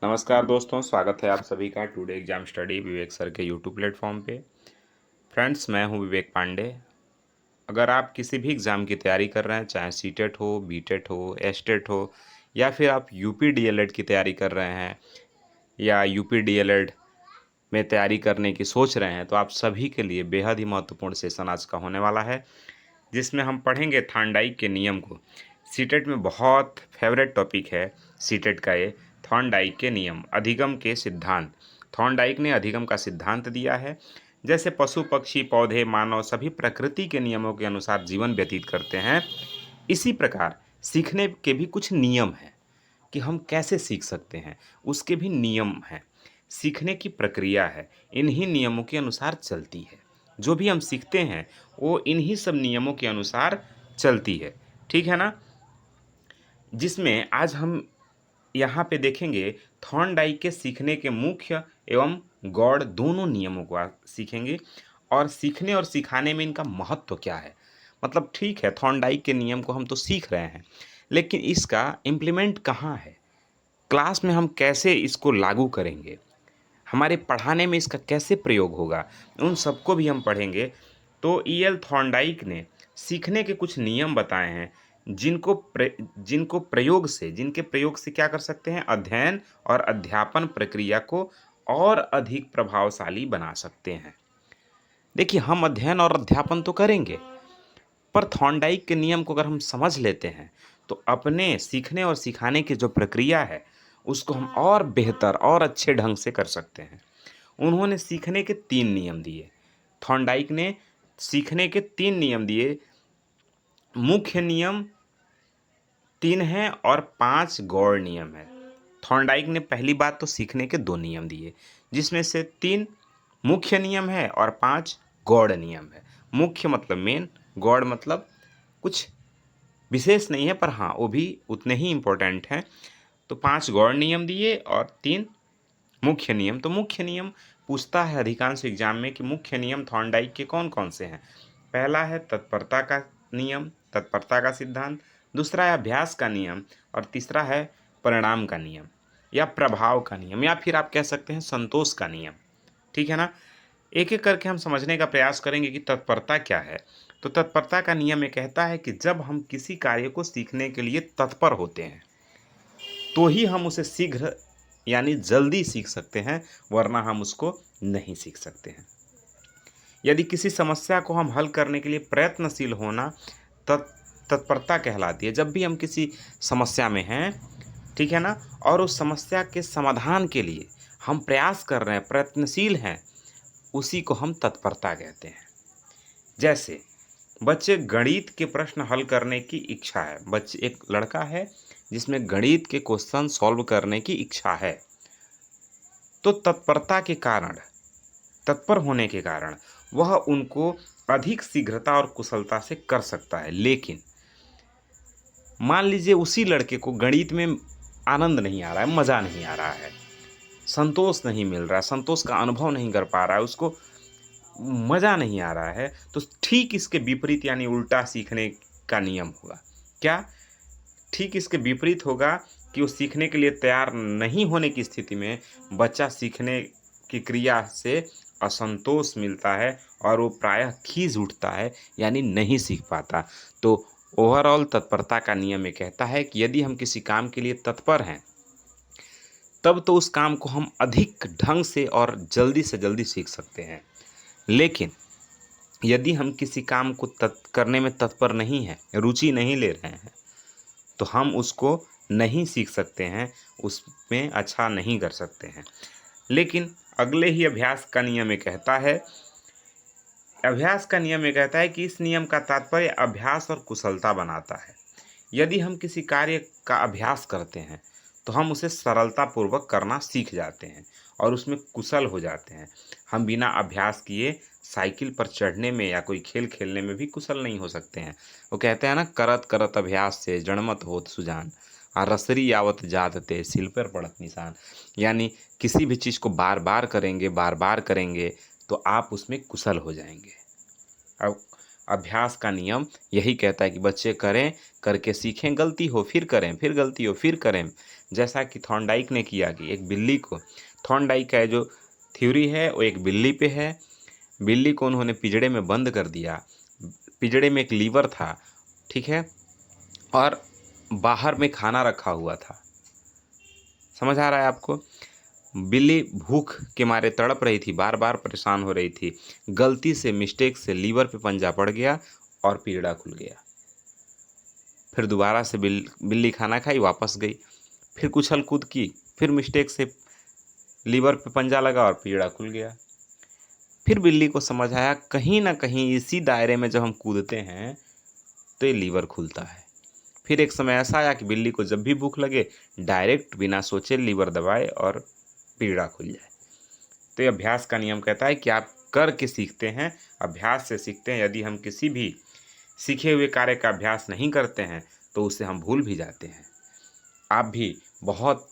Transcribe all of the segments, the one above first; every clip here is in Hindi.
नमस्कार दोस्तों, स्वागत है आप सभी का टुडे एग्जाम स्टडी विवेक सर के यूट्यूब प्लेटफॉर्म पे। फ्रेंड्स, मैं हूं विवेक पांडे। अगर आप किसी भी एग्ज़ाम की तैयारी कर रहे हैं, चाहे सीटेट हो, बीटेट हो, एस्टेट हो, या फिर आप यूपी डीएलएड की तैयारी कर रहे हैं या यूपी डीएलएड में तैयारी करने की सोच रहे हैं, तो आप सभी के लिए बेहद ही महत्वपूर्ण सेशन आज का होने वाला है, जिसमें हम पढ़ेंगे थॉर्नडाइक के नियम को। सीटेट में बहुत फेवरेट टॉपिक है सीटेट का ये, थॉर्नडाइक के नियम, अधिगम के सिद्धांत। थॉर्नडाइक ने अधिगम का सिद्धांत दिया है। जैसे पशु पक्षी पौधे मानव सभी प्रकृति के नियमों के अनुसार जीवन व्यतीत करते हैं, इसी प्रकार सीखने के भी कुछ नियम हैं कि हम कैसे सीख सकते हैं, उसके भी नियम हैं। सीखने की प्रक्रिया है, इन्हीं नियमों के अनुसार चलती है। जो भी हम सीखते हैं वो इन्हीं सब नियमों के अनुसार चलती है। ठीक है ना? जिसमें आज हम यहाँ पे देखेंगे थॉर्नडाइक के सीखने के मुख्य एवं गौड़ दोनों नियमों को सीखेंगे और सीखने और सिखाने में इनका महत्व क्या है। मतलब ठीक है, थॉर्नडाइक के नियम को हम तो सीख रहे हैं, लेकिन इसका इम्प्लीमेंट कहाँ है? क्लास में हम कैसे इसको लागू करेंगे? हमारे पढ़ाने में इसका कैसे प्रयोग होगा? उन सबको भी हम पढ़ेंगे। तो ईएल थॉर्नडाइक ने सीखने के कुछ नियम बताए हैं, जिनके प्रयोग से क्या कर सकते हैं? अध्ययन और अध्यापन प्रक्रिया को और अधिक प्रभावशाली बना सकते हैं। देखिए, हम अध्ययन और अध्यापन तो करेंगे, पर थॉर्नडाइक के नियम को अगर हम समझ लेते हैं, तो अपने सीखने और सिखाने की जो प्रक्रिया है, उसको हम और बेहतर और अच्छे ढंग से कर सकते हैं। उन्होंने सीखने के 3 नियम दिए। थॉर्नडाइक ने सीखने के 3 नियम दिए। मुख्य नियम 3 हैं और 5 गौड़ नियम हैं। थॉर्नडाइक ने पहली बात तो सीखने के 2 नियम दिए, जिसमें से 3 मुख्य नियम है और 5 गौड़ नियम है। मुख्य मतलब मेन, गौड़ मतलब कुछ विशेष नहीं है, पर हाँ, वो भी उतने ही इम्पोर्टेंट हैं। तो 5 गौड़ नियम दिए और 3 मुख्य नियम। तो मुख्य नियम पूछता है अधिकांश एग्जाम में कि मुख्य नियम थॉर्नडाइक के कौन कौन से हैं। पहला है तत्परता का नियम, तत्परता का सिद्धांत। दूसरा है अभ्यास का नियम और तीसरा है परिणाम का नियम या प्रभाव का नियम, या फिर आप कह सकते हैं संतोष का नियम। ठीक है ना? एक एक करके हम समझने का प्रयास करेंगे कि तत्परता क्या है। तो तत्परता का नियम ये कहता है कि जब हम किसी कार्य को सीखने के लिए तत्पर होते हैं, तो ही हम उसे शीघ्र यानी जल्दी सीख सकते हैं, वरना हम उसको नहीं सीख सकते हैं। यदि किसी समस्या को हम हल करने के लिए प्रयत्नशील होना तत्परता कहलाती है। जब भी हम किसी समस्या में हैं, ठीक है ना, और उस समस्या के समाधान के लिए हम प्रयास कर रहे हैं, प्रयत्नशील हैं, उसी को हम तत्परता कहते हैं। जैसे बच्चे गणित के प्रश्न हल करने की इच्छा है। बच्चे, एक लड़का है जिसमें गणित के क्वेश्चन सॉल्व करने की इच्छा है, तो तत्परता के कारण, तत्पर होने के कारण वह उनको अधिक शीघ्रता और कुशलता से कर सकता है। लेकिन मान लीजिए उसी लड़के को गणित में आनंद नहीं आ रहा है, मज़ा नहीं आ रहा है, संतोष नहीं मिल रहा है, संतोष का अनुभव नहीं कर पा रहा है, उसको मज़ा नहीं आ रहा है, तो ठीक इसके विपरीत यानी उल्टा सीखने का नियम होगा। क्या? ठीक इसके विपरीत होगा कि वो सीखने के लिए तैयार नहीं होने की स्थिति में बच्चा सीखने की क्रिया से असंतोष मिलता है और वो प्रायः खीज उठता है, यानी नहीं सीख पाता। तो ओवरऑल तत्परता का नियम ये कहता है कि यदि हम किसी काम के लिए तत्पर हैं, तब तो उस काम को हम अधिक ढंग से और जल्दी से जल्दी सीख सकते हैं। लेकिन यदि हम किसी काम को करने में तत्पर नहीं हैं, रुचि नहीं ले रहे हैं, तो हम उसको नहीं सीख सकते हैं, उसमें अच्छा नहीं कर सकते हैं। लेकिन अगले ही अभ्यास का नियम ये कहता है कि इस नियम का तात्पर्य अभ्यास और कुशलता बनाता है। यदि हम किसी कार्य का अभ्यास करते हैं, तो हम उसे सरलतापूर्वक करना सीख जाते हैं और उसमें कुशल हो जाते हैं। हम बिना अभ्यास किए साइकिल पर चढ़ने में या कोई खेल खेलने में भी कुशल नहीं हो सकते हैं। वो कहते हैं ना, करत करत अभ्यास से जड़मत होत सुजान, और रसरी आवत जात ते सिल पर पड़त निशान। यानी किसी भी चीज़ को बार बार करेंगे तो आप उसमें कुशल हो जाएंगे। अब अभ्यास का नियम यही कहता है कि बच्चे करें, करके सीखें, गलती हो फिर करें, फिर गलती हो फिर करें। जैसा कि थॉर्नडाइक ने किया कि एक बिल्ली को, थॉर्नडाइक का जो थ्योरी है वो एक बिल्ली पे है। बिल्ली को उन्होंने पिंजड़े में बंद कर दिया। पिंजड़े में एक लीवर था, ठीक है, और बाहर में खाना रखा हुआ था। समझ आ रहा है आपको? बिल्ली भूख के मारे तड़प रही थी, बार बार परेशान हो रही थी। गलती से, मिस्टेक से लीवर पे पंजा पड़ गया और पिंजड़ा खुल गया। फिर दोबारा से बिल्ली खाना खाई, वापस गई, फिर उछल कूद की, फिर मिस्टेक से लीवर पे पंजा लगा और पिंजड़ा खुल गया। फिर बिल्ली को समझ आया कहीं ना कहीं इसी दायरे में जब हम कूदते हैं तो ये लीवर खुलता है। फिर एक समय ऐसा आया कि बिल्ली को जब भी भूख लगे डायरेक्ट बिना सोचे लीवर दबाए और पिंजड़ा खुल जाए। तो ये अभ्यास का नियम कहता है कि आप करके सीखते हैं, अभ्यास से सीखते हैं। यदि हम किसी भी सीखे हुए कार्य का अभ्यास नहीं करते हैं तो उसे हम भूल भी जाते हैं। आप भी बहुत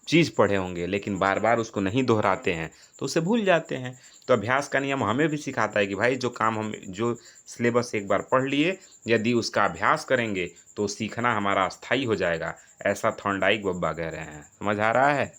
चीज़ पढ़े होंगे लेकिन बार बार उसको नहीं दोहराते हैं तो उसे भूल जाते हैं। तो अभ्यास का नियम हमें भी सिखाता है कि भाई जो सिलेबस एक बार पढ़ लिए, यदि उसका अभ्यास करेंगे तो सीखना हमारा अस्थायी हो जाएगा। ऐसा थॉर्नडाइक बब्बा कह रहे हैं। समझ आ रहा है?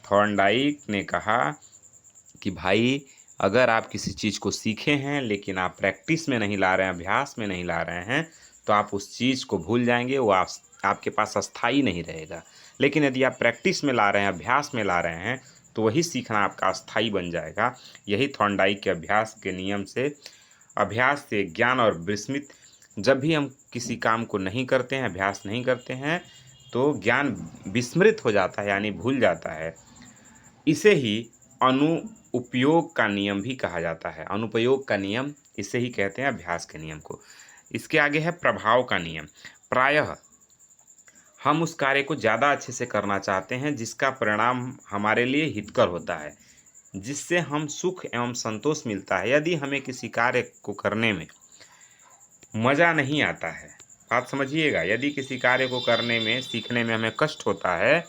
थॉर्नडाइक ने कहा कि भाई अगर आप किसी चीज़ को सीखे हैं लेकिन आप प्रैक्टिस में नहीं ला रहे हैं, अभ्यास में नहीं ला रहे हैं, तो आप उस चीज़ को भूल जाएंगे, वो आपके पास अस्थायी नहीं रहेगा। लेकिन यदि आप प्रैक्टिस में ला रहे हैं, अभ्यास में ला रहे हैं, तो वही सीखना आपका अस्थायी बन जाएगा। यही थॉर्नडाइक के अभ्यास के नियम से, अभ्यास से ज्ञान और विस्मृत, जब भी हम किसी काम को नहीं करते हैं, अभ्यास नहीं करते हैं, तो ज्ञान विस्मृत हो जाता है, यानी भूल जाता है। इसे ही अनुपयोग का नियम भी कहा जाता है। अनुपयोग का नियम इसे ही कहते हैं, अभ्यास के नियम को। इसके आगे है प्रभाव का नियम। प्रायः हम उस कार्य को ज़्यादा अच्छे से करना चाहते हैं जिसका परिणाम हमारे लिए हितकर होता है, जिससे हम सुख एवं संतोष मिलता है। यदि हमें किसी कार्य को करने में मज़ा नहीं आता है, बात समझिएगा, यदि किसी कार्य को करने में, सीखने में हमें कष्ट होता है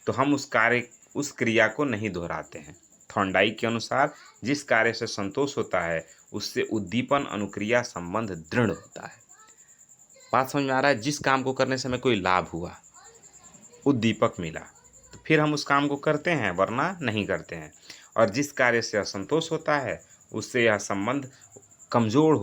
तो हम उस क्रिया को नहीं दोहराते हैं। थॉर्नडाइक के अनुसार जिस कार्य से संतोष होता है उससे उद्दीपन अनुक्रिया संबंध दृढ़ होता है। बात समझ में आ रहा है? जिस काम को करने से हमें कोई लाभ हुआ, उद्दीपक मिला, तो फिर हम उस काम को करते हैं, वरना नहीं करते हैं। और जिस कार्य से असंतोष होता है उससे यह संबंध कमज़ोर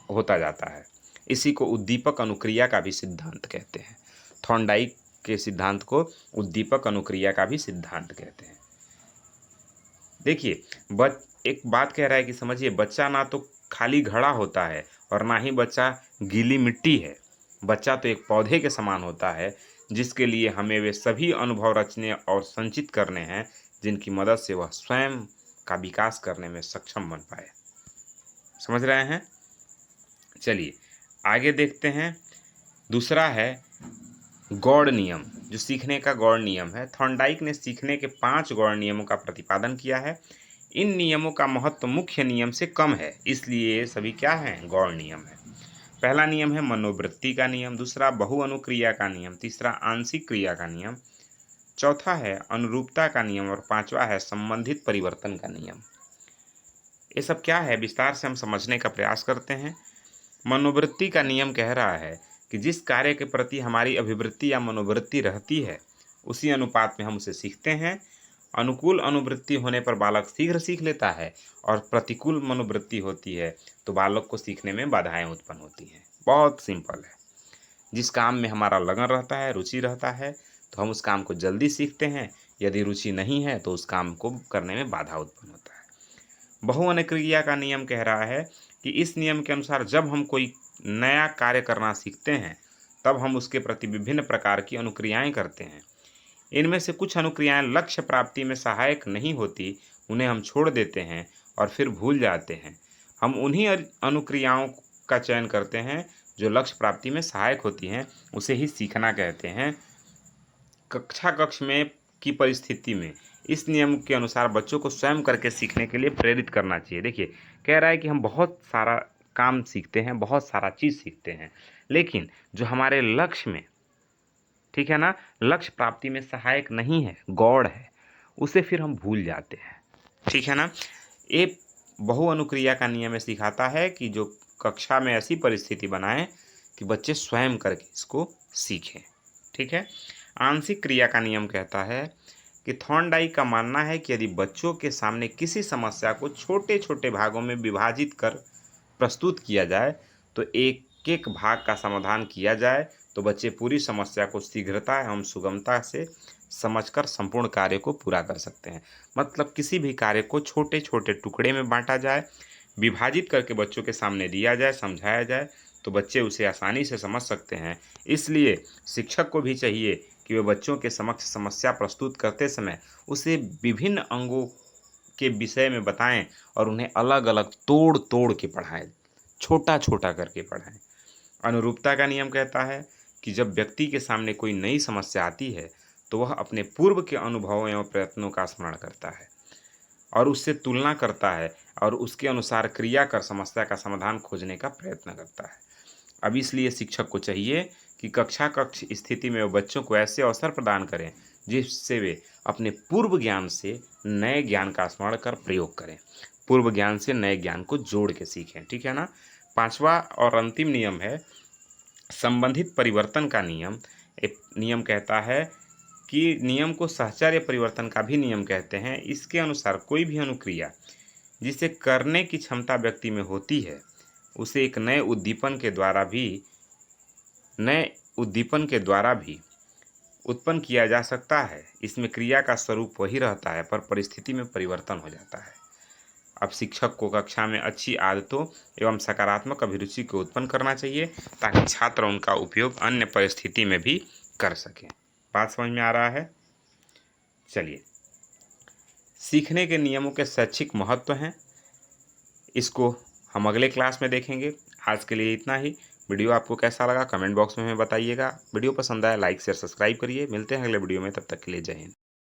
होता जाता है। इसी को उद्दीपक अनुक्रिया का भी सिद्धांत कहते हैं। थॉर्नडाइक के सिद्धांत को उद्दीपक अनुक्रिया का भी सिद्धांत कहते हैं। देखिए, एक बात कह रहा है कि समझिए, बच्चा ना तो खाली घड़ा होता है और ना ही बच्चा गीली मिट्टी है। बच्चा तो एक पौधे के समान होता है जिसके लिए हमें वे सभी अनुभव रचने और संचित करने हैं जिनकी मदद से वह स्वयं का विकास करने में सक्षम बन पाए। समझ रहे हैं? चलिए आगे देखते हैं। दूसरा है गौड़ नियम, जो सीखने का गौड़ नियम है। थॉर्नडाइक ने सीखने के 5 गौड़ नियमों का प्रतिपादन किया है। इन नियमों का महत्व मुख्य नियम से कम है, इसलिए ये सभी क्या हैं? गौड़ नियम है। पहला नियम है मनोवृत्ति का नियम, दूसरा बहुअनुक्रिया का नियम, तीसरा आंशिक क्रिया का नियम, चौथा है अनुरूपता का नियम और पांचवा है संबंधित परिवर्तन का नियम। ये सब क्या है, विस्तार से हम समझने का प्रयास करते हैं। मनोवृत्ति का नियम कह रहा है कि जिस कार्य के प्रति हमारी अभिवृत्ति या मनोवृत्ति रहती है उसी अनुपात में हम उसे सीखते हैं। अनुकूल अनुवृत्ति होने पर बालक शीघ्र सीख लेता है और प्रतिकूल मनोवृत्ति होती है तो बालक को सीखने में बाधाएं उत्पन्न होती हैं। बहुत सिंपल है। जिस काम में हमारा लगन रहता है, रुचि रहता है, तो हम उस काम को जल्दी सीखते हैं। यदि रुचि नहीं है तो उस काम को करने में बाधा उत्पन्न होता है। बहुअनुक्रिया का नियम कह रहा है कि इस नियम के अनुसार जब हम कोई नया कार्य करना सीखते हैं तब हम उसके प्रति विभिन्न प्रकार की अनुक्रियाएं करते हैं। इनमें से कुछ अनुक्रियाएं लक्ष्य प्राप्ति में सहायक नहीं होती, उन्हें हम छोड़ देते हैं और फिर भूल जाते हैं। हम उन्हीं अनुक्रियाओं का चयन करते हैं जो लक्ष्य प्राप्ति में सहायक होती हैं, उसे ही सीखना कहते हैं। कक्ष में की परिस्थिति में इस नियम के अनुसार बच्चों को स्वयं करके सीखने के लिए प्रेरित करना चाहिए। देखिए, कह रहा है कि हम बहुत सारा काम सीखते हैं, बहुत सारा चीज़ सीखते हैं, लेकिन जो हमारे लक्ष्य में, ठीक है ना, लक्ष्य प्राप्ति में सहायक नहीं है, गौड़ है, उसे फिर हम भूल जाते हैं। ठीक है ना? ये बहुअनुक्रिया का नियम ये सिखाता है कि जो कक्षा में ऐसी परिस्थिति बनाएं कि बच्चे स्वयं करके इसको सीखें। ठीक है। आंशिक क्रिया का नियम कहता है कि थॉर्नडाइक का मानना है कि यदि बच्चों के सामने किसी समस्या को छोटे छोटे भागों में विभाजित कर प्रस्तुत किया जाए, तो एक एक भाग का समाधान किया जाए, तो बच्चे पूरी समस्या को शीघ्रता एवं सुगमता से समझकर संपूर्ण कार्य को पूरा कर सकते हैं। मतलब किसी भी कार्य को छोटे छोटे टुकड़े में बांटा जाए, विभाजित करके बच्चों के सामने दिया जाए, समझाया जाए, तो बच्चे उसे आसानी से समझ सकते हैं। इसलिए शिक्षक को भी चाहिए कि वे बच्चों के समक्ष समस्या प्रस्तुत करते समय उसे विभिन्न अंगों के विषय में बताएं और उन्हें अलग अलग तोड़ तोड़ के पढ़ाएं, छोटा छोटा करके पढ़ाएं। अनुरूपता का नियम कहता है कि जब व्यक्ति के सामने कोई नई समस्या आती है, तो वह अपने पूर्व के अनुभवों एवं प्रयत्नों का स्मरण करता है और उससे तुलना करता है और उसके अनुसार क्रिया कर समस्या का समाधान खोजने का प्रयत्न करता है। अब इसलिए शिक्षक को चाहिए कि कक्ष स्थिति में वो बच्चों को ऐसे अवसर प्रदान करें जिससे वे अपने पूर्व ज्ञान से नए ज्ञान का स्मरण कर प्रयोग करें, पूर्व ज्ञान से नए ज्ञान को जोड़ के सीखें। ठीक है ना। पांचवा और अंतिम नियम है संबंधित परिवर्तन का नियम। एक नियम कहता है कि नियम को सहचर्य परिवर्तन का भी नियम कहते हैं। इसके अनुसार कोई भी अनुक्रिया जिसे करने की क्षमता व्यक्ति में होती है, उसे एक नए उद्दीपन के द्वारा भी उत्पन्न किया जा सकता है। इसमें क्रिया का स्वरूप वही रहता है, पर परिस्थिति में परिवर्तन हो जाता है। अब शिक्षक को कक्षा में अच्छी आदतों एवं सकारात्मक अभिरुचि को उत्पन्न करना चाहिए ताकि छात्र उनका उपयोग अन्य परिस्थिति में भी कर सकें। बात समझ में आ रहा है? चलिए, सीखने के नियमों के शैक्षिक महत्व हैं, इसको हम अगले क्लास में देखेंगे। आज के लिए इतना ही। वीडियो आपको कैसा लगा कमेंट बॉक्स में हमें बताइएगा। वीडियो पसंद आया लाइक शेयर सब्सक्राइब करिए। मिलते हैं अगले वीडियो में, तब तक के लिए जय हिंद।